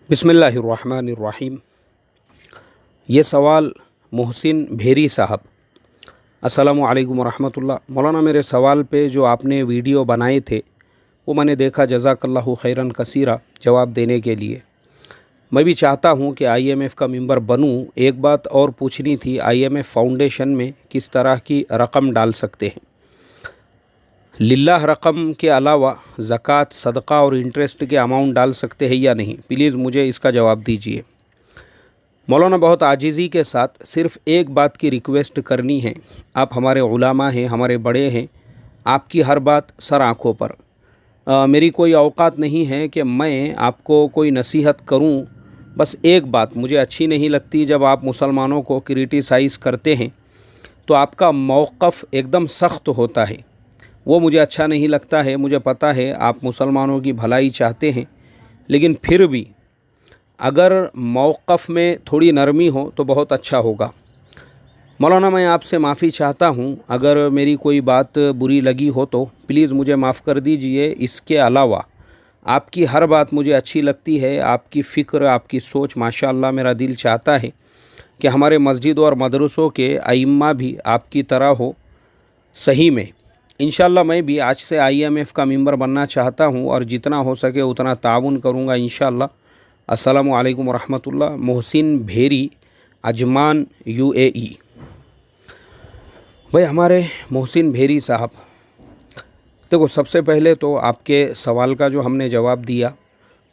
बिस्मिल्लाहिर्रहमानिर्रहीम। ये सवाल मोहसिन भेरी साहब, अस्सलामु अलैकुम वरहमतुल्लाह। मौलाना, मेरे सवाल पे जो आपने वीडियो बनाए थे वो मैंने देखा, जज़ाकल्लाहु खैरन कसीरा जवाब देने के लिए। मैं भी चाहता हूँ कि आईएमएफ़ का मेंबर बनूँ। एक बात और पूछनी थी, आईएमएफ़ फाउंडेशन में किस तरह की रकम डाल सकते हैं? लिल्लाह रकम के अलावा ज़कात, सदका और इंटरेस्ट के अमाउंट डाल सकते हैं या नहीं? प्लीज़ मुझे इसका जवाब दीजिए। मौलाना, बहुत आजिज़ी के साथ सिर्फ़ एक बात की रिक्वेस्ट करनी है। आप हमारे उलामा हैं, हमारे बड़े हैं, आपकी हर बात सर आँखों पर। मेरी कोई औकात नहीं है कि मैं आपको कोई नसीहत करूं। बस एक बात मुझे अच्छी नहीं लगती, जब आप मुसलमानों को क्रिटिसाइज़ करते हैं तो आपका मौक़िफ़ एकदम सख्त होता है। वो मुझे अच्छा नहीं लगता है। मुझे पता है आप मुसलमानों की भलाई चाहते हैं, लेकिन फिर भी अगर मौक़िफ़ में थोड़ी नरमी हो तो बहुत अच्छा होगा। मौलाना, मैं आपसे माफ़ी चाहता हूँ, अगर मेरी कोई बात बुरी लगी हो तो प्लीज़ मुझे माफ़ कर दीजिए। इसके अलावा आपकी हर बात मुझे अच्छी लगती है। आपकी फ़िक्र, आपकी सोच माशाअल्लाह, मेरा दिल चाहता है कि हमारे मस्जिद और मदरसों के अइम्मा भी आपकी तरह हो। सही में इंशाअल्लाह मैं भी आज से आईएमएफ़ का मेंबर बनना चाहता हूँ और जितना हो सके उतना ताउन करूँगा इंशाअल्लाह। अस्सलामु अलैकुम वरहमतुल्लाह। मोहसिन भेरी, अजमान, यूएई। भाई हमारे मोहसिन भेरी साहब, देखो सबसे पहले तो आपके सवाल का जो हमने जवाब दिया,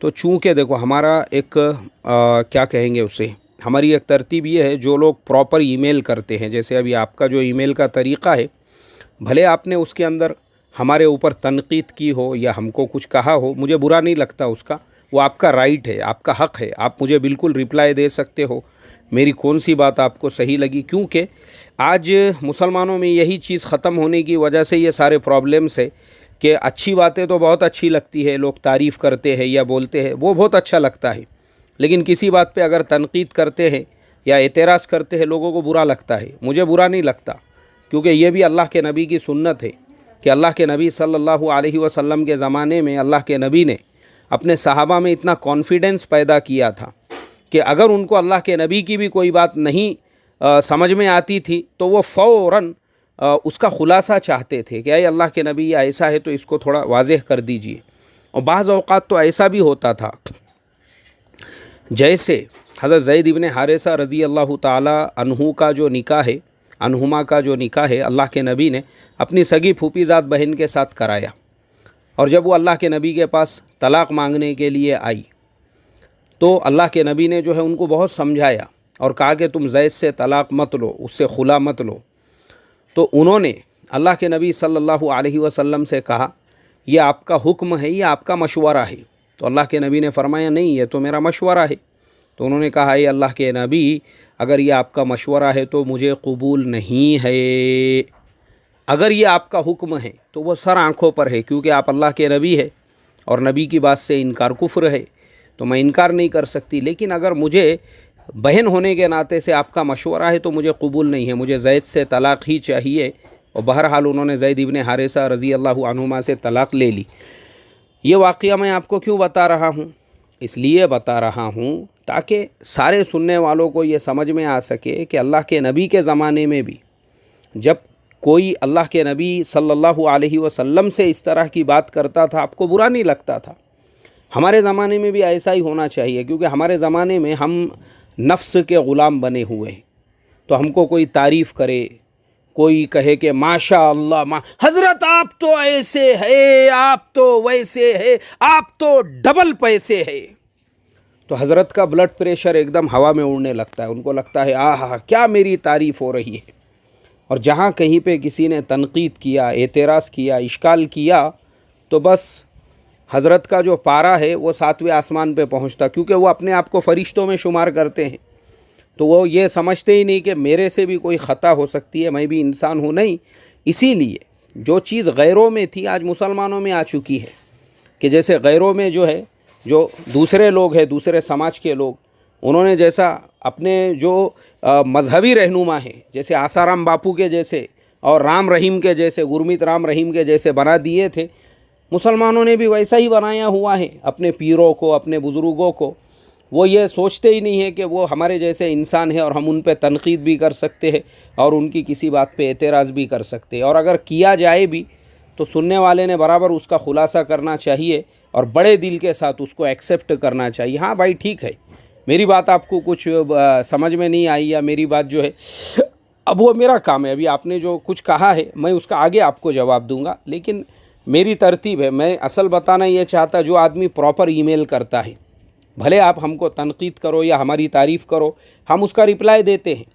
तो चूँकि देखो हमारा एक क्या कहेंगे उसे, हमारी एक तरतीब ये है, जो लोग प्रॉपर ईमेल करते हैं, जैसे अभी आपका जो ईमेल का तरीक़ा है, भले आपने उसके अंदर हमारे ऊपर तनकीद की हो या हमको कुछ कहा हो, मुझे बुरा नहीं लगता उसका। वो आपका राइट है, आपका हक़ है। आप मुझे बिल्कुल रिप्लाई दे सकते हो, मेरी कौन सी बात आपको सही लगी। क्योंकि आज मुसलमानों में यही चीज़ ख़त्म होने की वजह से ये सारे प्रॉब्लम्स है कि अच्छी बातें तो बहुत अच्छी लगती है, लोग तारीफ़ करते हैं या बोलते हैं, वो बहुत अच्छा लगता है, लेकिन किसी बात पे अगर तनकीद करते हैं या एतराज़ करते हैं, लोगों को बुरा लगता है। मुझे बुरा नहीं लगता, क्योंकि ये भी अल्लाह के नबी की सुन्नत है कि अल्लाह के नबी सल्लल्लाहु अलैहि वसल्लम के ज़माने में अल्लाह के नबी ने अपने सहाबा में इतना कॉन्फिडेंस पैदा किया था कि अगर उनको अल्लाह के नबी की भी कोई बात नहीं समझ में आती थी तो वो फ़ौरन उसका ख़ुलासा चाहते थे कि अल्लाह के नबी या ऐसा है तो इसको थोड़ा वाज़ेह कर दीजिए। और बाज़ औक़ात तो ऐसा भी होता था, जैसे हज़रत ज़ैद इब्न हारिसा रज़ी अल्लाह ताला अन्हु का जो निकाह है, अनहुमा का जो निकाह है, अल्लाह के नबी ने अपनी सगी फूफीज़ाद बहन के साथ कराया। और जब वो अल्लाह के नबी के पास तलाक़ मांगने के लिए आई तो अल्लाह के नबी ने जो है उनको बहुत समझाया और कहा कि तुम ज़ैद से तलाक़ मत लो, उससे खुला मत लो। तो उन्होंने अल्लाह के नबी सल्लल्लाहु अलैहि वसल्लम से कहा, यह आपका हुक्म है या आपका मशवरा है? तो अल्लाह के नबी ने फरमाया, नहीं, ये तो मेरा मशवरा है। तो उन्होंने कहा, ये अल्लाह के नबी, अगर ये आपका मशवरा है तो मुझे कबूल नहीं है। अगर ये आपका हुक्म है तो वह सर आँखों पर है, क्योंकि आप अल्लाह के नबी है और नबी की बात से इनकार कुफ्र है, तो मैं इनकार नहीं कर सकती। लेकिन अगर मुझे बहन होने के नाते से आपका मशवरा है तो मुझे कबूल नहीं है, मुझे ज़ैद से तलाक़ ही चाहिए। और बहरहाल उन्होंने ज़ैद इब्न हारिसा रज़ी अल्लाहु अन्हुमा से तलाक़ ले ली। ये वाक़या मैं आपको क्यों बता रहा हूँ? इसलिए बता रहा हूँ ताकि सारे सुनने वालों को ये समझ में आ सके कि अल्लाह के नबी के ज़माने में भी जब कोई अल्लाह के नबी सल्लल्लाहु अलैहि वसल्लम से इस तरह की बात करता था, आपको बुरा नहीं लगता था। हमारे ज़माने में भी ऐसा ही होना चाहिए, क्योंकि हमारे ज़माने में हम नफ्स के ग़ुलाम बने हुए हैं। तो हमको कोई तारीफ़ करे, कोई कहे कि माशा अल्लाह, हज़रत आप तो ऐसे है, आप तो वैसे है, आप तो डबल पैसे है, तो हज़रत का ब्लड प्रेशर एकदम हवा में उड़ने लगता है। उनको लगता है आहा क्या मेरी तारीफ़ हो रही है। और जहाँ कहीं पे किसी ने तनकीद किया, एतराज़ किया, इश्काल किया, तो बस हज़रत का जो पारा है वो 7वें आसमान पे पहुँचता, क्योंकि वो अपने आप को फ़रिश्तों में शुमार करते हैं। तो वो ये समझते ही नहीं कि मेरे से भी कोई ख़ता हो सकती है, मैं भी इंसान हूँ। नहीं, इसीलिए जो चीज़ गैरों में थी आज मुसलमानों में आ चुकी है, कि जैसे गैरों में जो है, जो दूसरे लोग हैं, दूसरे समाज के लोग, उन्होंने जैसा अपने जो मजहबी रहनुमा हैं, जैसे आसाराम बापू के जैसे और राम रहीम के जैसे, गुरमीत राम रहीम के जैसे बना दिए थे, मुसलमानों ने भी वैसा ही बनाया हुआ है अपने पीरों को, अपने बुज़ुर्गों को। वो ये सोचते ही नहीं है कि वो हमारे जैसे इंसान है और हम उन पे तनकीद भी कर सकते हैं और उनकी किसी बात पे एतराज़ भी कर सकते हैं, और अगर किया जाए भी तो सुनने वाले ने बराबर उसका खुलासा करना चाहिए और बड़े दिल के साथ उसको एक्सेप्ट करना चाहिए। हाँ भाई ठीक है, मेरी बात आपको कुछ समझ में नहीं आई या मेरी बात जो है, अब वो मेरा काम है, अभी आपने जो कुछ कहा है मैं उसका आगे आपको जवाब दूंगा, लेकिन मेरी तरतीब है, मैं असल बताना ये चाहता, जो आदमी प्रॉपर ईमेल करता है, भले आप हमको तनकीद करो या हमारी तारीफ़ करो, हम उसका रिप्लाई देते हैं।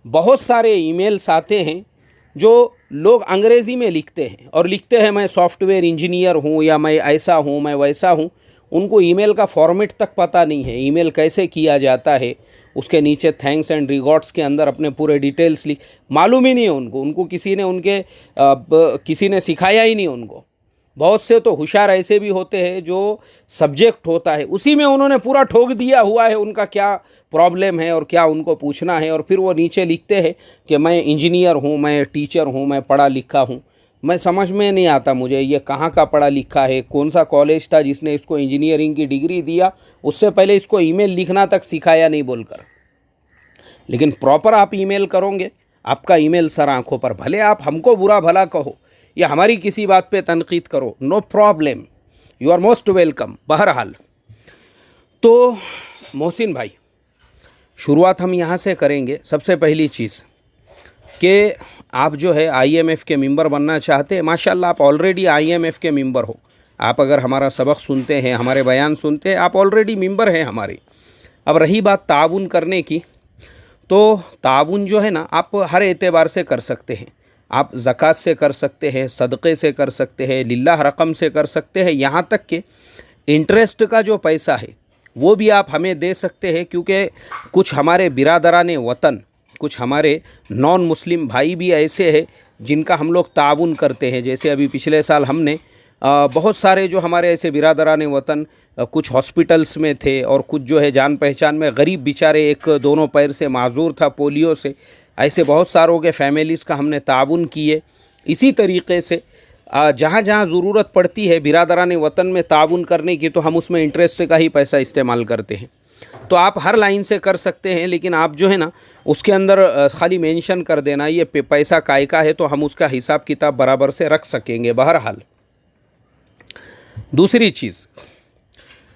बहुत सारे ईमेल्स आते हैं जो लोग अंग्रेज़ी में लिखते हैं और लिखते हैं मैं सॉफ्टवेयर इंजीनियर हूँ या मैं ऐसा हूँ मैं वैसा हूँ, उनको ईमेल का फॉर्मेट तक पता नहीं है, ईमेल कैसे किया जाता है, उसके नीचे थैंक्स एंड रिगॉर्ड्स के अंदर अपने पूरे डिटेल्स लिख, मालूम ही नहीं है उनको किसी ने किसी ने सिखाया ही नहीं उनको। बहुत से तो होशियार ऐसे भी होते हैं जो सब्जेक्ट होता है उसी में उन्होंने पूरा ठोक दिया हुआ है उनका क्या प्रॉब्लम है और क्या उनको पूछना है, और फिर वो नीचे लिखते हैं कि मैं इंजीनियर हूँ, मैं टीचर हूँ, मैं पढ़ा लिखा हूँ। मैं समझ में नहीं आता मुझे ये कहाँ का पढ़ा लिखा है, कौन सा कॉलेज था जिसने इसको इंजीनियरिंग की डिग्री दिया, उससे पहले इसको ईमेल लिखना तक सिखाया नहीं बोलकर। लेकिन प्रॉपर आप ईमेल करोगे, आपका ईमेल सर आंखों पर, भले आप हमको बुरा भला कहो या हमारी किसी बात पे तनकीद करो, no problem, you are most welcome. बहरहाल तो मोहसिन भाई, शुरुआत हम यहाँ से करेंगे। सबसे पहली चीज़ कि आप जो है IMF के मेंबर बनना चाहते हैं, माशाल्लाह आप ऑलरेडी IMF के मेंबर हो। आप अगर हमारा सबक सुनते हैं, हमारे बयान सुनते हैं, आप ऑलरेडी मेंबर हैं हमारे। अब रही बात ताउन करने की, तो ताउन जो है ना आप हर एतबार से कर सकते हैं। आप ज़कात से कर सकते हैं, सदक़े से कर सकते हैं, लिल्लाह रकम से कर सकते हैं, यहाँ तक कि इंटरेस्ट का जो पैसा है वो भी आप हमें दे सकते हैं, क्योंकि कुछ हमारे बिरादरान वतन, कुछ हमारे नॉन मुस्लिम भाई भी ऐसे हैं जिनका हम लोग ताउन करते हैं। जैसे अभी पिछले साल हमने बहुत सारे जो हमारे ऐसे बिरादरान वतन कुछ हॉस्पिटल्स में थे और कुछ जो है जान पहचान में गरीब बेचारे, एक दोनों पैर से माजूर था पोलियो से, ऐसे बहुत सारों के फैमिलीज़ का हमने ताउन किए। इसी तरीक़े से जहाँ जहाँ ज़रूरत पड़ती है बिरादरान वतन में ताउन करने की, तो हम उसमें इंटरेस्ट का ही पैसा इस्तेमाल करते हैं। तो आप हर लाइन से कर सकते हैं, लेकिन आप जो है ना उसके अंदर खाली मेंशन कर देना ये पैसा काय का है, तो हम उसका हिसाब किताब बराबर से रख सकेंगे। बहरहाल दूसरी चीज़,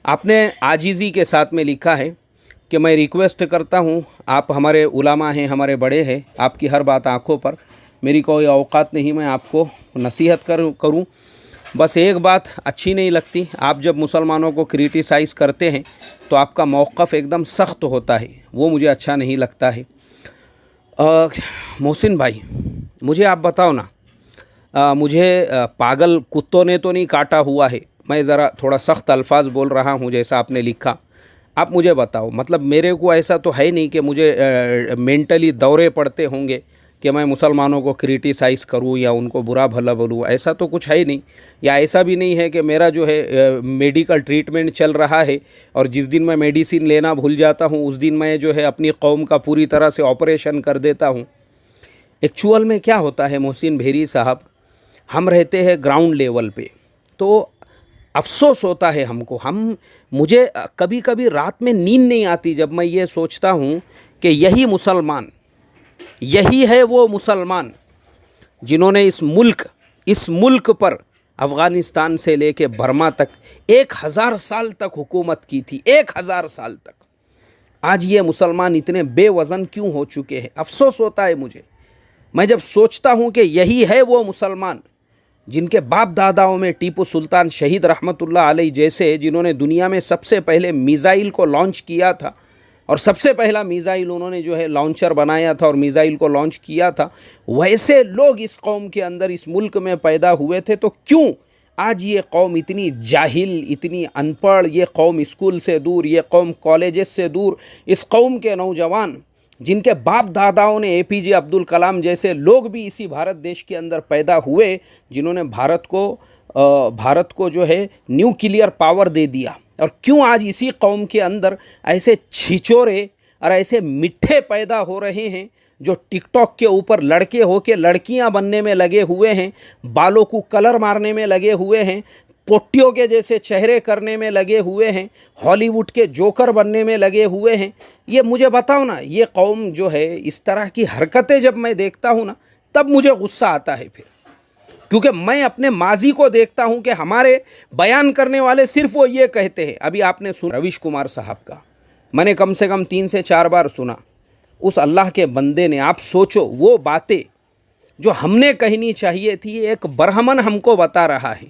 आपने आजीज़ी के साथ में लिखा है कि मैं रिक्वेस्ट करता हूँ, आप हमारे उलामा हैं, हमारे बड़े हैं, आपकी हर बात आँखों पर, मेरी कोई औकात नहीं मैं आपको नसीहत करूँ। बस एक बात अच्छी नहीं लगती, आप जब मुसलमानों को क्रिटिसाइज़ करते हैं तो आपका मौक़िफ़ एकदम सख्त होता है, वो मुझे अच्छा नहीं लगता है। मोहसिन भाई, मुझे आप बताओ ना, मुझे पागल कुत्तों ने तो नहीं काटा हुआ है, मैं ज़रा थोड़ा सख्त अल्फाज बोल रहा हूँ जैसा आपने लिखा। आप मुझे बताओ, मतलब मेरे को ऐसा तो है नहीं कि मुझे मेंटली दौरे पड़ते होंगे कि मैं मुसलमानों को क्रिटिसाइज़ करूं या उनको बुरा भला बोलूं, ऐसा तो कुछ है ही नहीं। या ऐसा भी नहीं है कि मेरा जो है मेडिकल ट्रीटमेंट चल रहा है और जिस दिन मैं मेडिसिन लेना भूल जाता हूं उस दिन मैं जो है अपनी कौम का पूरी तरह से ऑपरेशन कर देता हूं। एक्चुअल में क्या होता है मोहसिन भेरी साहब, हम रहते हैं ग्राउंड लेवल पे, तो अफसोस होता है हमको, मुझे कभी कभी रात में नींद नहीं आती जब मैं ये सोचता हूँ कि यही है वो मुसलमान जिन्होंने इस मुल्क पर अफ़गानिस्तान से लेके बर्मा तक 1000 साल तक हुकूमत की थी, 1000 साल तक। आज ये मुसलमान इतने बेवज़न क्यों हो चुके हैं? अफसोस होता है मुझे, मैं जब सोचता हूँ कि यही है वो मुसलमान जिनके बाप दादाओं में टीपू सुल्तान शहीद रहमतुल्लाह अलैह जैसे, जिन्होंने दुनिया में सबसे पहले मिज़ाइल को लॉन्च किया था और सबसे पहला मिज़ाइल उन्होंने जो है लॉन्चर बनाया था और मिज़ाइल को लॉन्च किया था, वैसे लोग इस कौम के अंदर इस मुल्क में पैदा हुए थे। तो क्यों आज ये कौम इतनी जाहिल, इतनी अनपढ़, ये कौम स्कूल से दूर, ये कौम कॉलेजेस से दूर, इस कौम के नौजवान जिनके बाप दादाओं ने APJ अब्दुल कलाम जैसे लोग भी इसी भारत देश के अंदर पैदा हुए, जिन्होंने भारत को जो है न्यूक्लियर पावर दे दिया, और क्यों आज इसी कौम के अंदर ऐसे छिचोरे और ऐसे मिठ्ठे पैदा हो रहे हैं जो टिकटॉक के ऊपर लड़के होके लड़कियां बनने में लगे हुए हैं, बालों को कलर मारने में लगे हुए हैं, पोट्टियों के जैसे चेहरे करने में लगे हुए हैं, हॉलीवुड के जोकर बनने में लगे हुए हैं। ये मुझे बताओ ना, ये कौम जो है इस तरह की हरकतें जब मैं देखता हूँ ना, तब मुझे गुस्सा आता है फिर, क्योंकि मैं अपने माजी को देखता हूँ कि हमारे बयान करने वाले सिर्फ वो ये कहते हैं। अभी आपने सुना रवीश कुमार साहब का, मैंने कम से कम 3 से 4 बार सुना। उस अल्लाह के बंदे ने, आप सोचो, वो बातें जो हमने कहनी चाहिए थी, एक बरहमन हमको बता रहा है,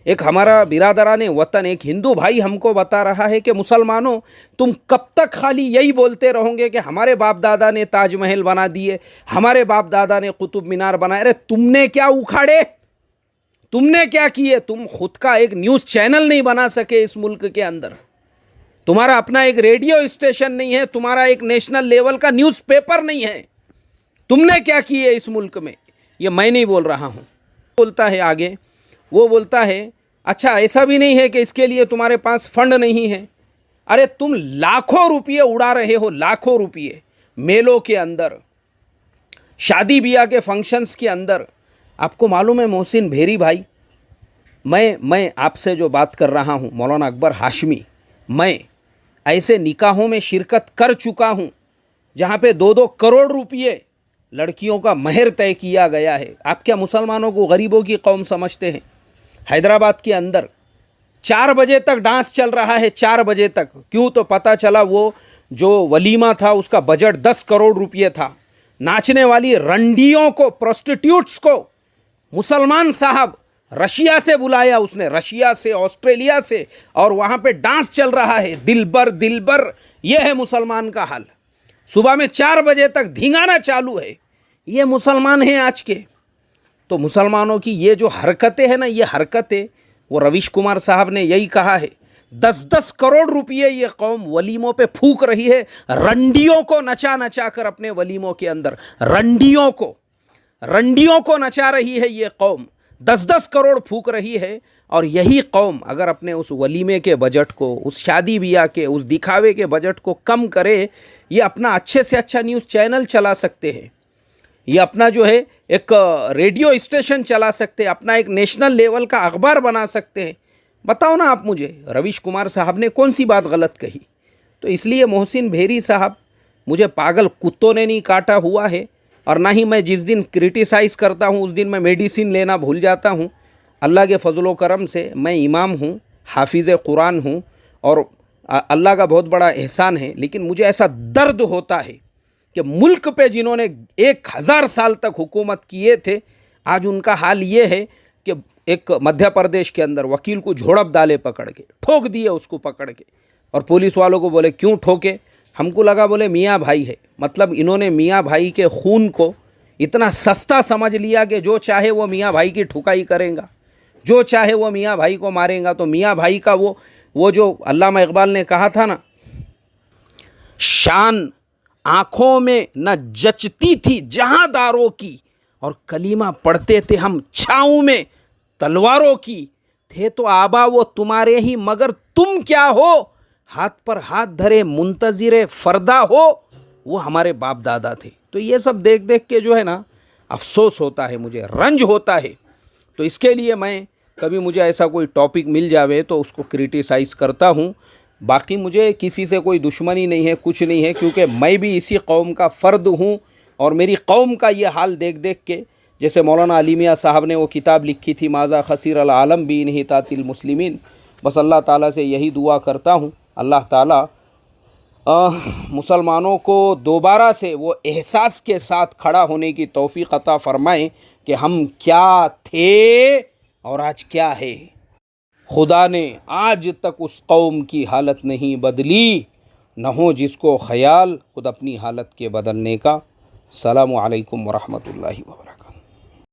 एक हमारा बिरादरान वतन, एक हिंदू भाई हमको बता रहा है कि मुसलमानों, तुम कब तक खाली यही बोलते रहोगे कि हमारे बाप दादा ने ताजमहल बना दिए, हमारे बाप दादा ने कुतुब मीनार बनाए। अरे तुमने क्या उखाड़े, तुमने क्या किए? तुम खुद का एक न्यूज़ चैनल नहीं बना सके इस मुल्क के अंदर, तुम्हारा अपना एक रेडियो स्टेशन नहीं है, तुम्हारा एक नेशनल लेवल का न्यूज़पेपर नहीं है। तुमने क्या किए इस मुल्क में? ये मैं नहीं बोल रहा हूँ, बोलता है आगे, वो बोलता है अच्छा ऐसा भी नहीं है कि इसके लिए तुम्हारे पास फंड नहीं है। अरे तुम लाखों रुपये उड़ा रहे हो, लाखों रुपये मेलों के अंदर, शादी ब्याह के फंक्शंस के अंदर। आपको मालूम है मोहसिन भेरी भाई, मैं आपसे जो बात कर रहा हूँ, मौलाना अकबर हाशमी, मैं ऐसे निकाहों में शिरकत कर चुका हूँ जहाँ पे 2-2 करोड़ रुपये लड़कियों का महर तय किया गया है। आप क्या मुसलमानों को गरीबों की कौम समझते हैं? हैदराबाद के अंदर 4 बजे तक डांस चल रहा है, 4 बजे तक। क्यों? तो पता चला वो जो वलीमा था उसका बजट 10 करोड़ रुपये था। नाचने वाली रंडियों को, प्रोस्टिट्यूट्स को मुसलमान साहब रशिया से बुलाया उसने, रशिया से, ऑस्ट्रेलिया से, और वहाँ पे डांस चल रहा है, दिलबर दिलबर। ये है मुसलमान का हाल। सुबह में 4 बजे तक धींगाना चालू है। ये मुसलमान हैं आज के। तो मुसलमानों की ये जो हरकतें हैं ना, ये हरकतें, वो रवीश कुमार साहब ने यही कहा है, 10-10 करोड़ रुपये ये कौम वलीमों पे फूक रही है, रंडियों को नचा नचा कर अपने वलीमों के अंदर, रंडियों को नचा रही है ये कौम, 10-10 करोड़ फूक रही है। और यही कौम अगर अपने उस वलीमे के बजट को, उस शादी ब्याह के, उस दिखावे के बजट को कम करे, ये अपना अच्छे से अच्छा न्यूज़ चैनल चला सकते हैं, ये अपना जो है एक रेडियो स्टेशन चला सकते हैं, अपना एक नेशनल लेवल का अखबार बना सकते हैं। बताओ ना आप मुझे, रवीश कुमार साहब ने कौन सी बात गलत कही? तो इसलिए मोहसिन भेरी साहब, मुझे पागल कुत्तों ने नहीं काटा हुआ है, और ना ही मैं जिस दिन क्रिटिसाइज़ करता हूँ उस दिन मैं मेडिसिन लेना भूल जाता हूँ। अल्लाह के फजलो करम से मैं इमाम हूँ, हाफिज़ कुरान हूँ, और अल्लाह का बहुत बड़ा एहसान है। लेकिन मुझे ऐसा दर्द होता है कि मुल्क पे जिन्होंने 1000 साल तक हुकूमत किए थे, आज उनका हाल ये है कि एक मध्य प्रदेश के अंदर वकील को झोड़प डाले पकड़ के, ठोक दिए उसको पकड़ के, और पुलिस वालों को बोले क्यों ठोके? हमको लगा बोले मियाँ भाई है। मतलब इन्होंने मियाँ भाई के खून को इतना सस्ता समझ लिया कि जो चाहे वो मियाँ भाई की ठुकाई करेगा, जो चाहे वो मियाँ भाई को मारेगा। तो मियाँ भाई का वो जो अल्लामा इकबाल ने कहा था ना, शान आँखों में न जचती थी जहाँदारों की, और कलीमा पढ़ते थे हम छाँव में तलवारों की। थे तो आबा वो तुम्हारे ही, मगर तुम क्या हो? हाथ पर हाथ धरे मुंतज़िर फ़रदा हो, वो हमारे बाप दादा थे। तो ये सब देख देख के जो है ना, अफसोस होता है, मुझे रंज होता है। तो इसके लिए मैं कभी मुझे ऐसा कोई टॉपिक मिल जावे तो उसको क्रिटिसाइज़ करता हूँ। बाकी मुझे किसी से कोई दुश्मनी नहीं है, कुछ नहीं है, क्योंकि मैं भी इसी कौम का फ़र्द हूँ। और मेरी कौम का ये हाल देख देख के, जैसे मौलाना अली मियाँ साहब ने वो किताब लिखी थी, माज़ा खसीर अल आलम बी इन्हितातिल मुस्लिमीन, बस अल्लाह ताला से यही दुआ करता हूँ, अल्लाह ताला मुसलमानों को दोबारा से वो एहसास के साथ खड़ा होने की तौफीक अता फ़रमाएँ कि हम क्या थे और आज क्या है। खुदा ने आज तक उस कौम की हालत नहीं बदली, न हो जिसको ख़याल खुद अपनी हालत के बदलने का। अस्सलामु अलैकुम वरहमतुल्लाहि वबरकातुहू।